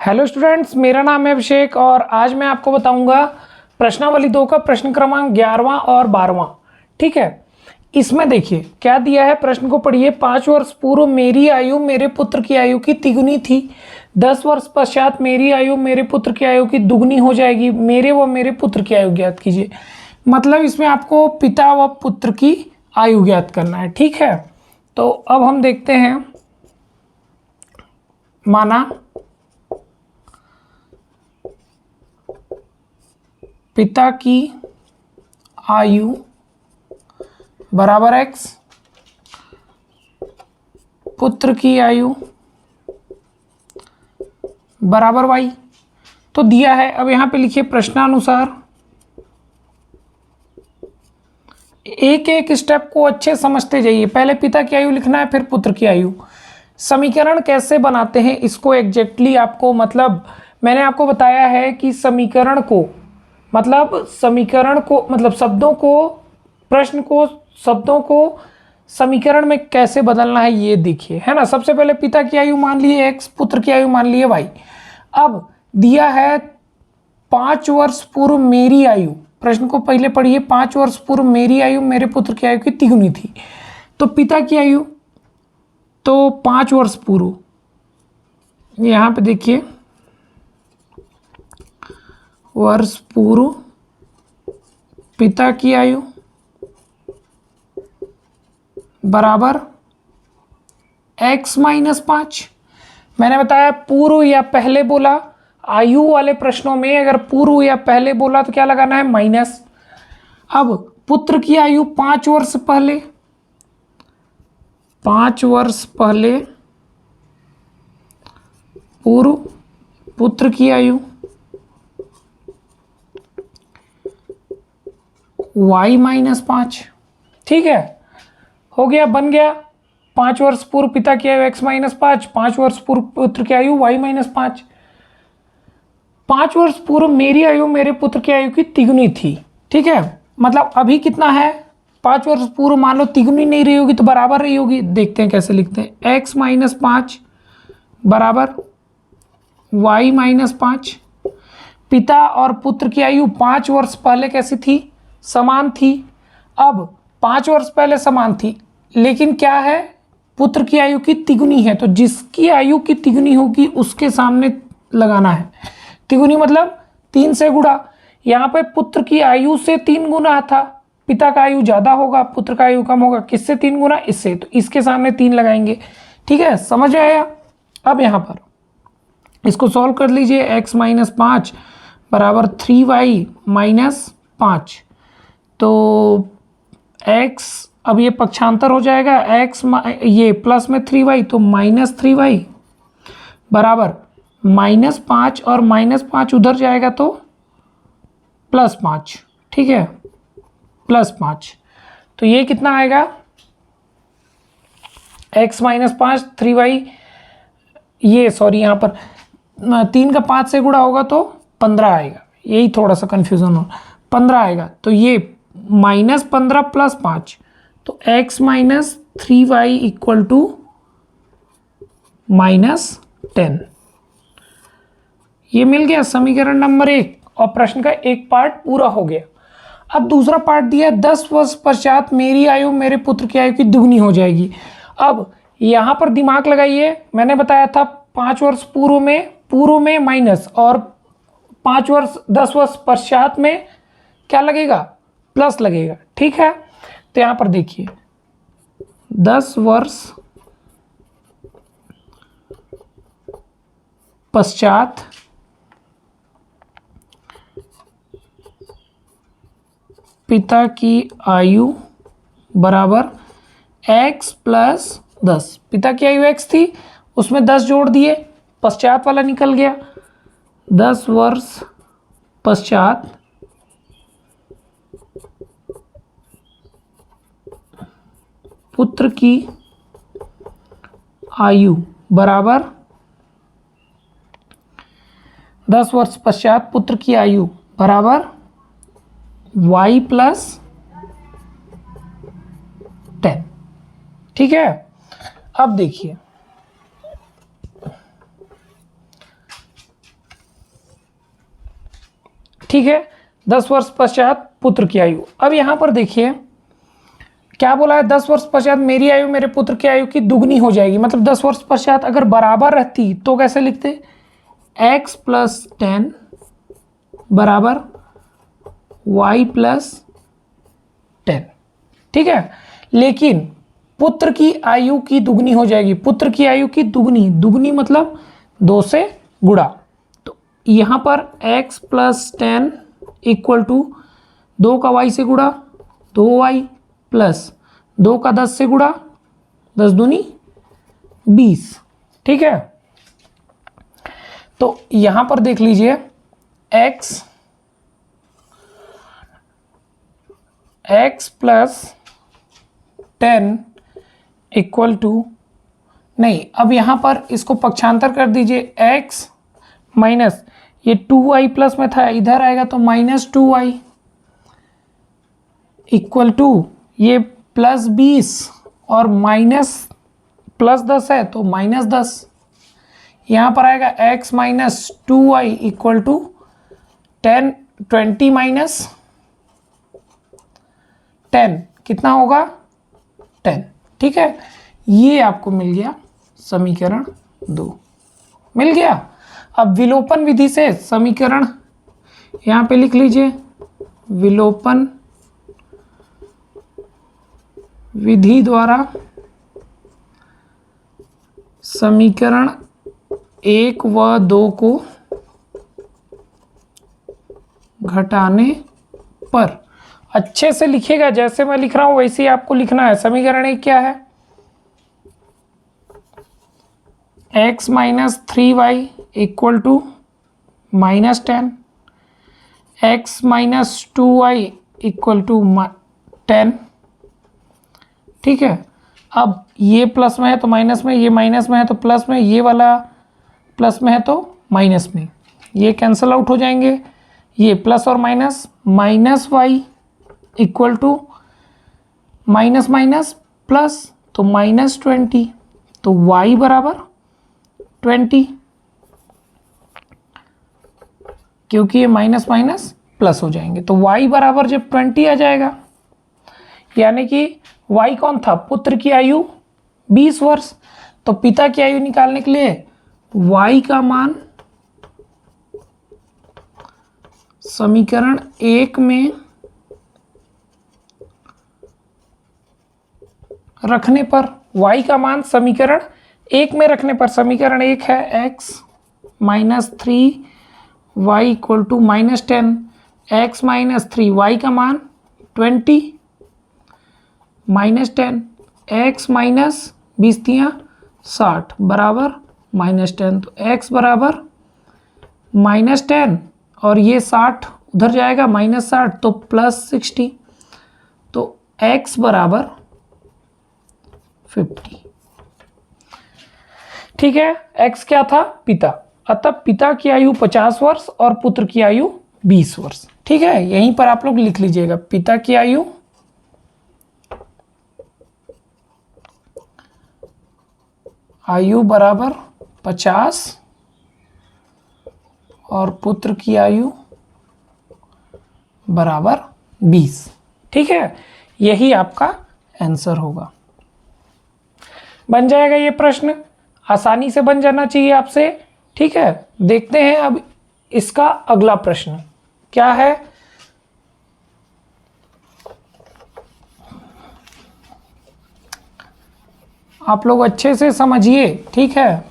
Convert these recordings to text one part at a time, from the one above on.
Hello students, मेरा नाम है अभिषेक और आज मैं आपको बताऊंगा प्रश्नावली 2 का प्रश्न क्रमांक 11वां और 12वां। ठीक है, इसमें देखिए क्या दिया है, प्रश्न को पढ़िए। 5 वर्ष पूर्व मेरी आयु मेरे पुत्र की आयु की तिगुनी थी। 10 वर्ष पश्चात मेरी आयु मेरे पुत्र की आयु की दुगनी हो जाएगी। मेरे व मेरे पुत्र की आयु ज्ञात कीजिए। मतलब इसमें आपको पिता व पुत्र की आयु ज्ञात करना है। ठीक है, तो अब हम देखते हैं। माना पिता की आयु बराबर x, पुत्र की आयु बराबर y तो दिया है। अब यहाँ पे लिखिए प्रश्नानुसार। एक एक स्टेप को अच्छे समझते जाइए। पहले पिता की आयु लिखना है, फिर पुत्र की आयु। समीकरण कैसे बनाते हैं इसको एग्जैक्टली आपको, मतलब मैंने आपको बताया है कि समीकरण को शब्दों को, प्रश्न को, शब्दों को समीकरण में कैसे बदलना है ये देखिए, है ना। सबसे पहले पिता की आयु मान लिए x, पुत्र की आयु मान लिए y। अब दिया है 5 वर्ष पूर्व मेरी आयु। प्रश्न को पहले पढ़िए। 5 वर्ष पूर्व मेरी आयु मेरे पुत्र की आयु की तिगुनी थी। तो पिता की आयु तो 5 वर्ष पूर्व, यहाँ पे देखिए वर्ष पूर्व पिता की आयु बराबर x माइनस 5। मैंने बताया पूर्व या पहले बोला, आयु वाले प्रश्नों में अगर पूर्व या पहले बोला तो क्या लगाना है, माइनस। अब पुत्र की आयु 5 वर्ष पहले, 5 वर्ष पहले पूर्व पुत्र की आयु y माइनस 5। ठीक है, हो गया, बन गया। 5 वर्ष पूर्व पिता की आयु x माइनस 5, 5 वर्ष पूर्व पुत्र की आयु y माइनस 5। 5 वर्ष पूर्व मेरी आयु मेरे पुत्र की आयु की तिगुनी थी। ठीक है, मतलब अभी कितना है, 5 वर्ष पूर्व मान लो तिगुनी नहीं रही होगी तो बराबर रही होगी। देखते हैं कैसे लिखते हैं। x माइनस 5 बराबर y माइनस 5। पिता और पुत्र की आयु 5 वर्ष पहले कैसी थी, समान थी। अब 5 वर्ष पहले समान थी, लेकिन क्या है, पुत्र की आयु की तिगुनी है, तो जिसकी आयु की तिगुनी होगी उसके सामने लगाना है। तिगुनी मतलब 3 से गुणा। यहाँ पे पुत्र की आयु से 3 गुना था, पिता का आयु ज़्यादा होगा, पुत्र का आयु कम होगा। किससे 3 गुना, इससे, तो इसके सामने 3 लगाएंगे। ठीक है, समझ आया। अब यहाँ पर इसको सॉल्व कर लीजिए। x माइनस 5 बराबर 3y माइनस 5। तो x, अब ये पक्षांतर हो जाएगा, x ये प्लस में 3y तो माइनस 3y बराबर माइनस 5 और माइनस 5 उधर जाएगा तो प्लस 5। ठीक है, प्लस 5। तो ये कितना आएगा, x माइनस 5 3y, ये सॉरी यहाँ पर 3 का 5 से गुणा होगा तो 15 आएगा। यही थोड़ा सा कन्फ्यूजन हो, 15 आएगा। तो ये माइनस 15 प्लस 5 तो x minus 3y equal to minus 10। ये मिल गया समीकरण नंबर 1 और प्रश्न का एक पार्ट पूरा हो गया। अब दूसरा पार्ट दिया, 10 वर्ष पश्चात मेरी आयु मेरे पुत्र की आयु की दुगनी हो जाएगी। अब यहाँ पर दिमाग लगाइए। मैंने बताया था 5 वर्ष पूर्व में माइनस, और 5 वर्ष 10 वर्ष पश्चात में क्या लगेगा, प्लस लगेगा। ठीक है, तो यहाँ पर देखिए 10 वर्ष पश्चात पिता की आयु बराबर x प्लस 10। पिता की आयु x थी, उसमें 10 जोड़ दिए, पश्चात वाला निकल गया। 10 वर्ष पश्चात पुत्र की आयु बराबर 10 वर्ष पश्चात पुत्र की आयु बराबर y प्लस 10। ठीक है, अब देखिए ठीक है, 10 वर्ष पश्चात पुत्र की आयु। अब यहाँ पर देखिए क्या बोला है, 10 वर्ष पश्चात मेरी आयु मेरे पुत्र की आयु की दुगनी हो जाएगी। मतलब 10 वर्ष पश्चात अगर बराबर रहती तो कैसे लिखते, x + 10 बराबर y + 10। ठीक है, लेकिन पुत्र की आयु की दुगनी हो जाएगी। पुत्र की आयु की दुगनी, दुगनी मतलब 2 से गुणा। तो यहाँ पर x + 10 = 2 का y से गुणा 2y प्लस 2 का 10 से गुणा 10 दूनी 20। ठीक है, तो यहां पर देख लीजिए x + 10 = नहीं, अब यहां पर इसको पक्षांतर कर दीजिए, x माइनस ये 2y प्लस में था, इधर आएगा तो -2y = ये +20 और माइनस +10 है तो -10। यहाँ पर आएगा x - 2y = 10 20 - 10 कितना होगा 10। ठीक है, ये आपको मिल गया समीकरण 2 मिल गया। अब विलोपन विधि से समीकरण यहाँ पे लिख लीजिए, विलोपन विधि द्वारा समीकरण 1 व 2 को घटाने पर, अच्छे से लिखिएगा, जैसे मैं लिख रहा हूं वैसे ही आपको लिखना है। समीकरण 1 क्या है, x - 3y = -10, x - 2y = 10। ठीक है, अब ये प्लस में है तो माइनस में, ये माइनस में है तो प्लस में, ये वाला प्लस में है तो माइनस में, ये कैंसल आउट हो जाएंगे। ये प्लस और minus, -y = minus minus plus तो -20, तो y बराबर 20, क्योंकि ये माइनस माइनस प्लस हो जाएंगे तो y बराबर जब 20 आ जाएगा, यानी कि y कौन था, पुत्र की आयु 20 वर्ष। तो पिता की आयु निकालने के लिए y का मान समीकरण 1 में रखने पर, y का मान समीकरण 1 में रखने पर, समीकरण 1 है x - 3y = -10, x - 3 y का मान 20 -10, x माइनस 20 60 बराबर -10, तो x बराबर -10 और ये 60 उधर जाएगा -60 तो +60, तो x बराबर 50। ठीक है, x क्या था, पिता, अतः पिता की आयु 50 वर्ष और पुत्र की आयु 20 वर्ष। ठीक है, यहीं पर आप लोग लिख लीजिएगा, पिता की आयु बराबर 50 और पुत्र की आयु बराबर 20। ठीक है, यही आपका आंसर होगा। बन जाएगा ये प्रश्न, आसानी से बन जाना चाहिए आपसे। ठीक है, देखते हैं अब इसका अगला प्रश्न क्या है। आप लोग अच्छे से समझिए, ठीक है,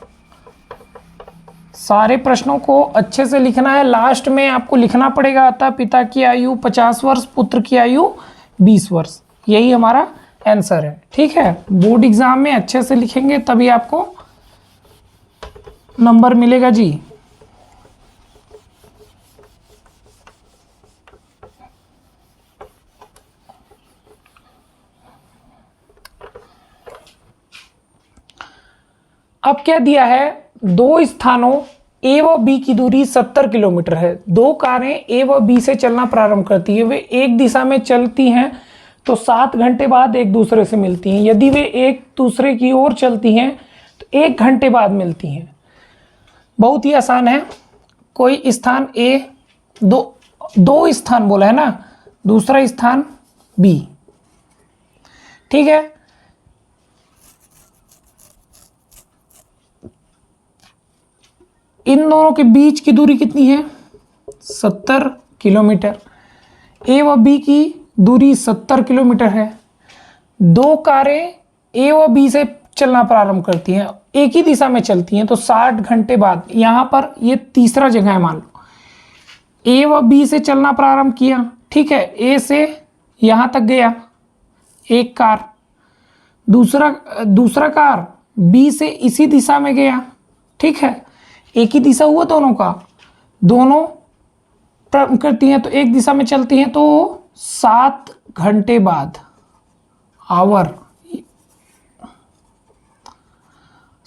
सारे प्रश्नों को अच्छे से लिखना है। लास्ट में आपको लिखना पड़ेगा, अतः पिता की आयु 50 वर्ष, पुत्र की आयु 20 वर्ष। यही हमारा आंसर है। ठीक है, बोर्ड एग्जाम में अच्छे से लिखेंगे तभी आपको नंबर मिलेगा जी। अब क्या दिया है, दो स्थानों ए व बी की दूरी 70 किलोमीटर है। दो कारें ए व बी से चलना प्रारंभ करती है। वे एक दिशा में चलती हैं तो 7 घंटे बाद एक दूसरे से मिलती हैं। यदि वे एक दूसरे की ओर चलती हैं तो 1 घंटे बाद मिलती हैं। बहुत ही आसान है। कोई स्थान ए, दो 2 स्थान बोला है ना, दूसरा स्थान B। ठीक है, इन दोनों के बीच की दूरी कितनी है? 70 किलोमीटर। ए व बी की दूरी 70 किलोमीटर है। 2 कारें ए व बी से चलना प्रारंभ करती हैं, एक ही दिशा में चलती हैं, तो 60 घंटे बाद, यहाँ पर ये तीसरा जगह है, मान लो ए व बी से चलना प्रारंभ किया, ठीक है, ए से यहाँ तक गया एक कार, दूसरा कार बी से इसी दिशा में गया, ठीक है, एक ही दिशा हुआ दोनों का, दोनों प्रारंभ करती हैं तो एक दिशा में चलती हैं, तो 7 घंटे बाद, आवर,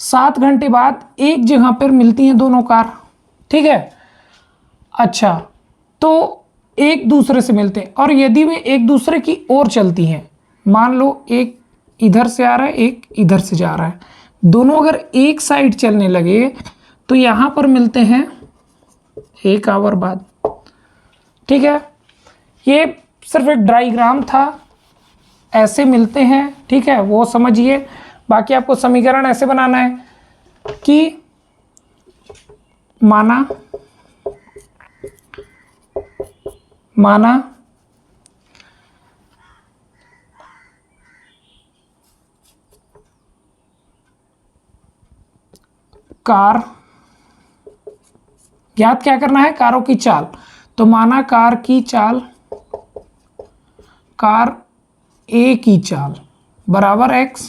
7 घंटे बाद एक जगह पर मिलती हैं दोनों कार। ठीक है, अच्छा, तो एक दूसरे से मिलते हैं, और यदि वे एक दूसरे की ओर चलती हैं, मान लो एक इधर से आ रहा है, एक इधर से जा रहा है, दोनों अगर एक साइड चलने लगे तो यहाँ पर मिलते हैं 1 आवर बाद। ठीक है, ये सिर्फ एक डायग्राम था, ऐसे मिलते हैं, ठीक है, वो समझिए। बाकी आपको समीकरण ऐसे बनाना है कि माना कार, याद क्या करना है? कारों की चाल। तो माना कार की चाल, कार ए की चाल बराबर x,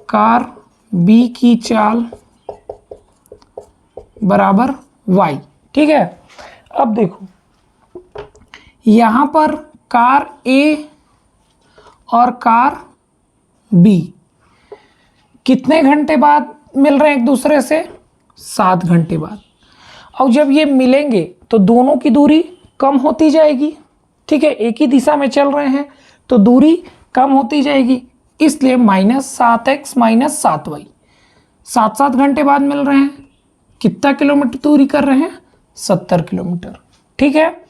कार बी की चाल बराबर y। ठीक है, अब देखो यहां पर कार A और कार B कितने घंटे बाद मिल रहे हैं एक दूसरे से? 7 घंटे बाद। और जब ये मिलेंगे तो दोनों की दूरी कम होती जाएगी। ठीक है, एक ही दिशा में चल रहे हैं तो दूरी कम होती जाएगी, इसलिए -7x - 7y, 7 घंटे बाद मिल रहे हैं। कितना किलोमीटर दूरी कर रहे हैं? 70 किलोमीटर। ठीक है,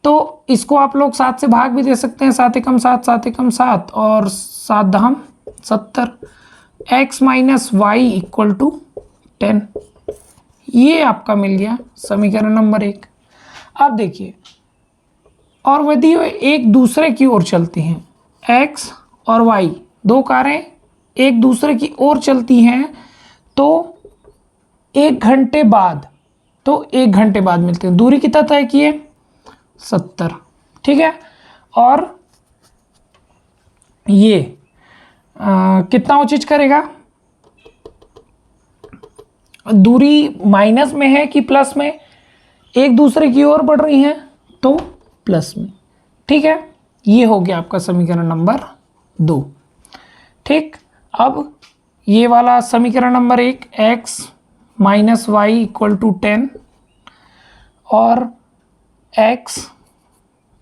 तो इसको आप लोग 7 से भाग भी दे सकते हैं, 7 एकम 7, 7 एकम 7 और 7 दहम 70, x - y = 10। ये आपका मिल गया समीकरण नंबर 1। अब देखिए, और यदि वे एक दूसरे की ओर चलती हैं, x और y दो कारें एक दूसरे की ओर चलती हैं, तो 1 घंटे बाद, मिलते हैं। दूरी कितना तय की है? 70। ठीक है, और ये कितना वो चीज करेगा? दूरी माइनस में है कि प्लस में? एक दूसरे की ओर बढ़ रही हैं तो प्लस में। ठीक है, ये हो गया आपका समीकरण नंबर 2। ठीक, अब ये वाला समीकरण नंबर 1, x - y = 10 और x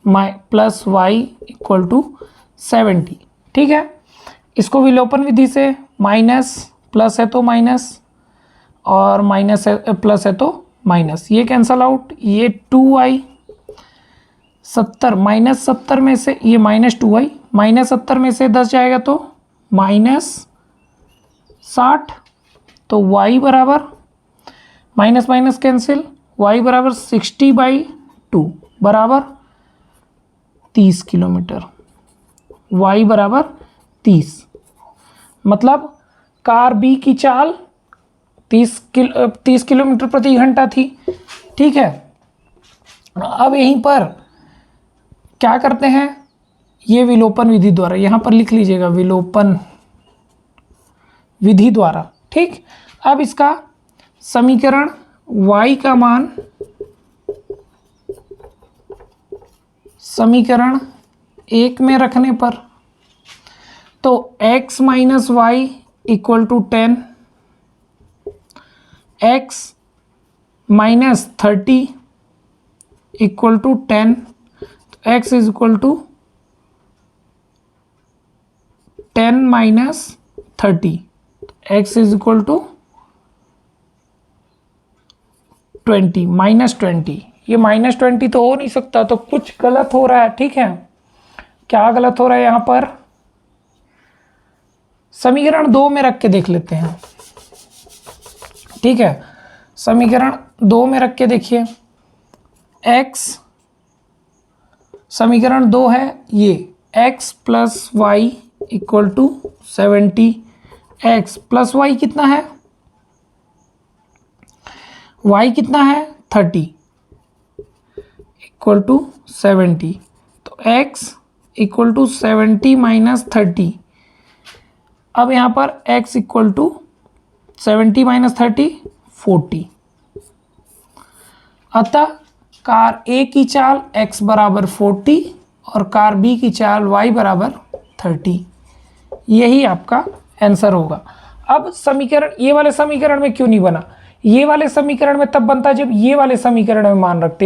+ y = 70। ठीक है, इसको विलोपन विधि से, माइनस प्लस है तो माइनस, और माइनस है प्लस है तो माइनस, ये कैंसल आउट, ये 2y, 70 -70 में से ये -2y, -70 में से 10 जाएगा तो -60, तो y बराबर माइनस माइनस कैंसिल, y बराबर 60/2 बराबर 30 किलोमीटर, y बराबर 30। मतलब कार बी की चाल 30 किलोमीटर प्रति घंटा थी। ठीक है, अब यहीं पर क्या करते हैं? ये विलोपन विधि द्वारा, यहाँ पर लिख लीजिएगा, विलोपन विधि द्वारा। ठीक, अब इसका समीकरण y का मान समीकरण 1 में रखने पर, तो x - y = 10, x - 30 = 10, x = 10 - 30, x = 20 - 20, ये -20 तो हो नहीं सकता, तो कुछ गलत हो रहा है। ठीक है, क्या गलत हो रहा है यहाँ पर? समीकरण 2 में रख के देख लेते हैं। ठीक है, समीकरण 2 में रख के देखिए। x, समीकरण 2 है ये x plus Y equal to 70, x plus Y कितना है, y कितना है 30 इक्वल टू 70, तो x इक्वल टू 70 माइनस 30। अब यहाँ पर x इक्वल टू 70 माइनस 30 40। अतः कार A की चाल x बराबर 40 और कार B की चाल y बराबर 30। यही आपका आंसर होगा। अब समीकरण ये वाले समीकरण में क्यों नहीं बना? ये वाले समीकरण में तब बनता जब ये वाले समीकरण में मान रखते।